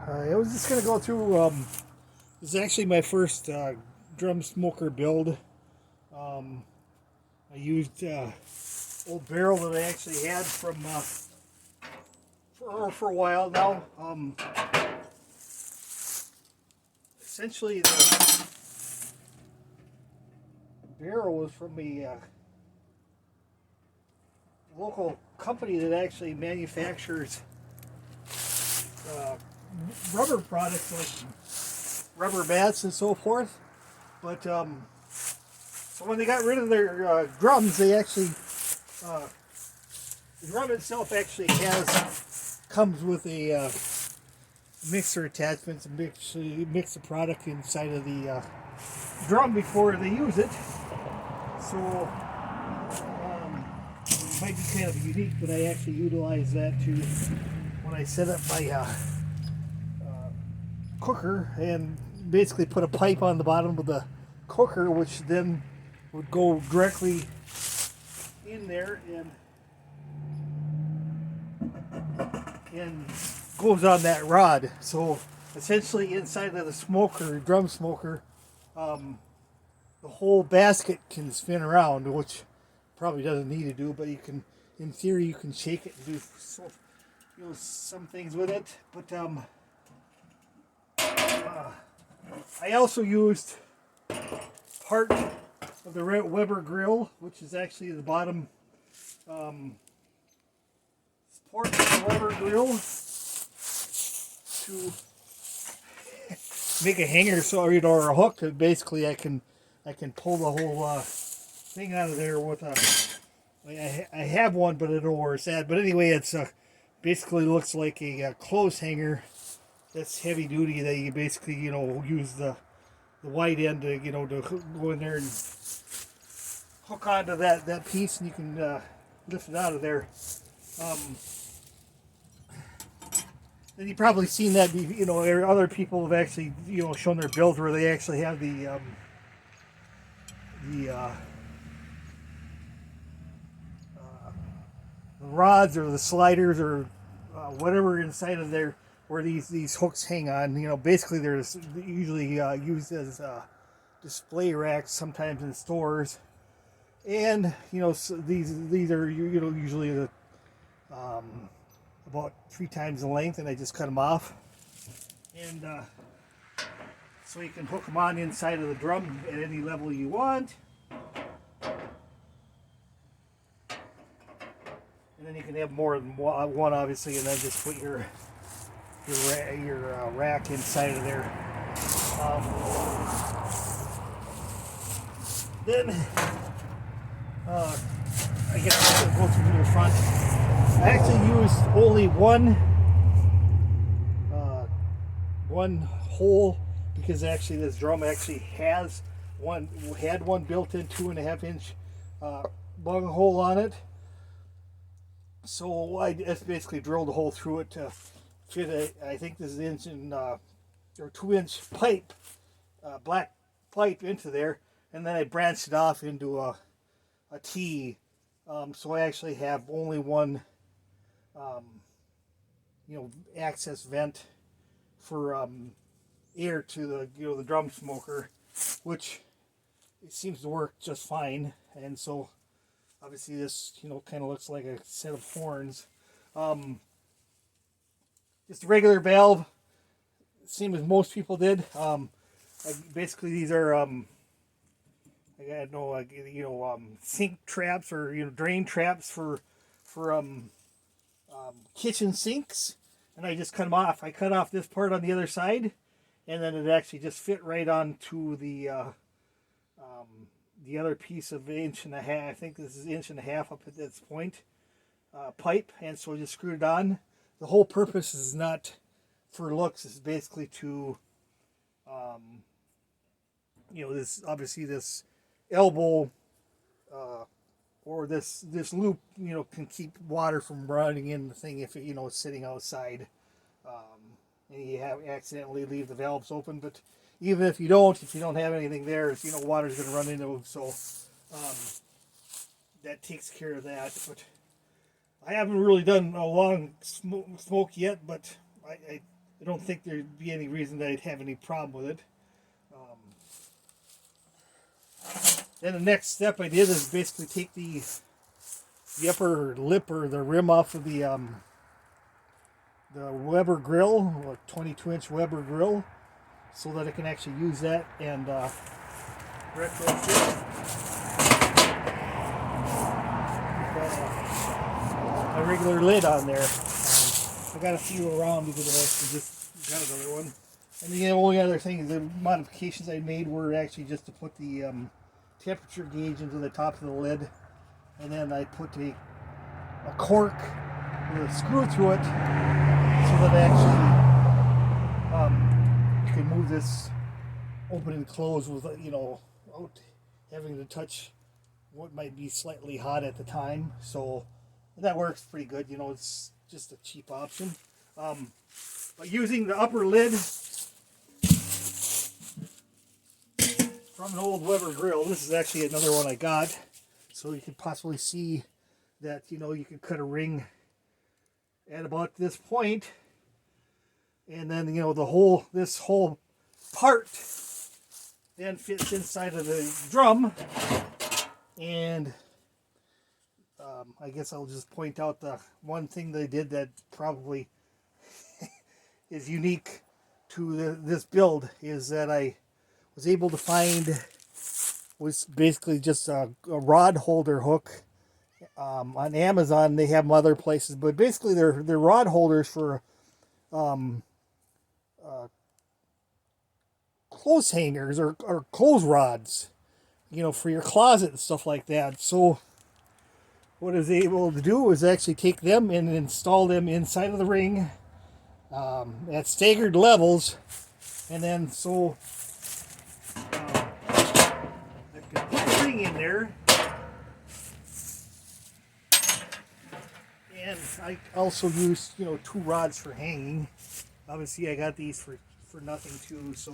I was just gonna go through. This is actually my first drum smoker build. Um, I used old barrel that I actually had from for a while now. Essentially, the barrel was from a local company that actually manufactures uh, rubber products like rubber mats and so forth. But so when they got rid of their drums, they actually the drum itself actually comes with a mixer attachment to mix the product inside of the drum before they use it. So it might be kind of unique, but I actually utilize that to when I set up my cooker and basically put a pipe on the bottom of the cooker, which then would go directly in there and goes on that rod. So essentially inside of the smoker, drum smoker, the whole basket can spin around, which probably doesn't need to do, but you can, in theory, you can shake it and do some things with it. But I also used part of the Weber grill, which is actually the bottom support of the Weber grill, to make a hanger, so or a hook that basically I can pull the whole thing out of there with a. I have one, but I don't know where it's at. But anyway, it's basically looks like a clothes hanger that's heavy duty, that you basically use the wide end to to go in there and hook onto that piece, and you can lift it out of there. And you've probably seen that, other people have actually, shown their builds where they actually have the rods or the sliders or whatever inside of there where these hooks hang on. Basically they're usually used as display racks sometimes in stores, and so these are usually the about 3 times the length, and I just cut them off, and so you can hook them on inside of the drum at any level you want, and then you can have more than one obviously, and then just put your rack inside of there. Then I guess I'll go through the front. I actually used only one hole, because actually this drum actually had one built-in 2.5-inch bung hole on it. So I just basically drilled a hole through it to fit I think this is inch and or 2-inch pipe, black pipe into there, and then I branched it off into a T. So I actually have only one access vent for air to the drum smoker, which it seems to work just fine. And so obviously this kind of looks like a set of horns. Just a regular valve, same as most people did. Basically these are I got no sink traps or drain traps for kitchen sinks, and I just cut them off. I cut off this part on the other side, and then it actually just fit right onto the other piece of 1.5 inch. I think this is 1.5 inch up at this point, pipe, and so I just screwed it on. The whole purpose is not for looks. It's basically to this, obviously this elbow or this loop can keep water from running in the thing if it's sitting outside, and you accidentally leave the valves open. But even if you don't have anything there, water's going to run into them, so that takes care of that. But I haven't really done a long smoke yet, but I don't think there'd be any reason that I'd have any problem with it. Then the next step I did is basically take the upper lip or the rim off of the Weber grill, a 22-inch Weber grill, so that I can actually use that and retrofit a regular lid on there. I got a few around because I actually just got another one. And the only other thing is the modifications I made were actually just to put the temperature gauge into the top of the lid, and then I put a cork with a screw through it so that actually you can move this open and close with, without having to touch what might be slightly hot at the time. So that works pretty good. It's just a cheap option. But using the upper lid from an old Weber grill, this is actually another one I got, so you can possibly see that you can cut a ring at about this point, and then this whole part then fits inside of the drum. And I guess I'll just point out the one thing they did that probably is unique to this build is that I was able to find was basically just a rod holder hook. On Amazon, they have them other places, but basically they're rod holders for clothes hangers or clothes rods, for your closet and stuff like that. So what I was able to do was actually take them and install them inside of the ring at staggered levels, and then so I could put the ring in there. And I also used, 2 rods for hanging. Obviously, I got these for nothing too, so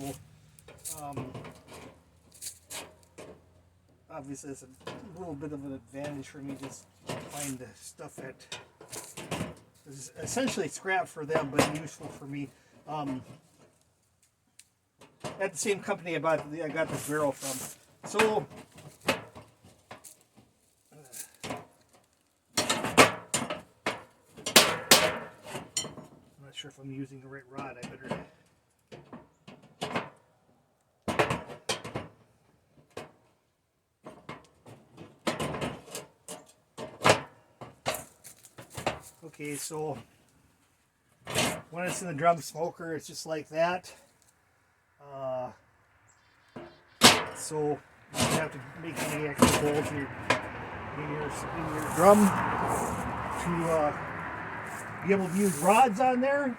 obviously it's a little bit of an advantage for me just to find the stuff that is essentially scrap for them, but useful for me. At the same company I got this barrel from. So not sure if I'm using the right rod. I better. Okay, so when it's in the drum smoker, it's just like that. So you don't have to make any extra holes in your drum to be able to use rods on there. And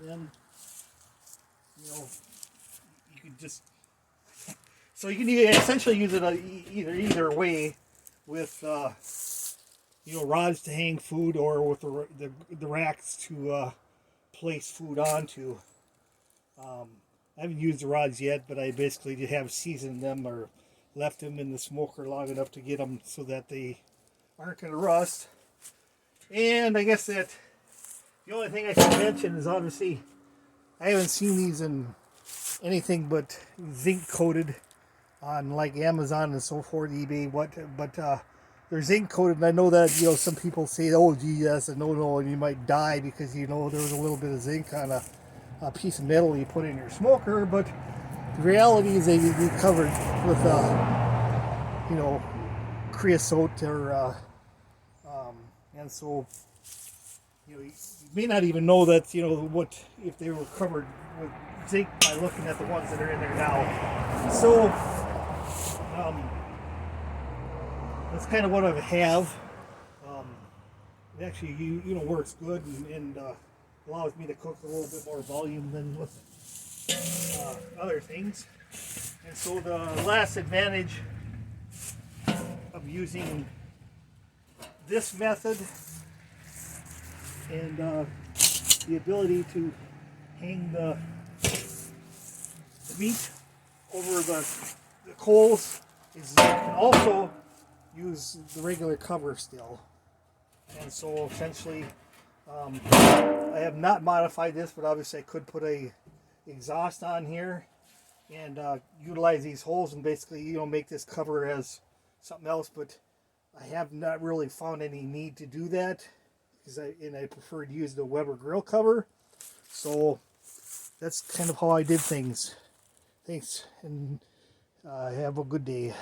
then, you could just, so you can essentially use it either way with, rods to hang food or with the racks to place food onto. I haven't used the rods yet, but I basically have seasoned them or left them in the smoker long enough to get them so that they aren't going to rust. And I guess that the only thing I should mention is obviously I haven't seen these in anything but zinc coated on like Amazon and so forth, eBay, but they're zinc coated, and I know that some people say, oh gee, that's a no, and you might die because there was a little bit of zinc on a piece of metal you put in your smoker. But the reality is they covered with creosote or and so you may not even know that what if they were covered with zinc by looking at the ones that are in there now. So that's kind of what I have. It actually works good and allows me to cook a little bit more volume than with other things. And so the last advantage of using this method and the ability to hang the meat over the coals is you can also use the regular cover still. And so essentially I have not modified this, but obviously I could put a exhaust on here and utilize these holes and basically, you know, make this cover as something else. But I have not really found any need to do that because I prefer to use the Weber grill cover. So that's kind of how I did things. Thanks, and have a good day.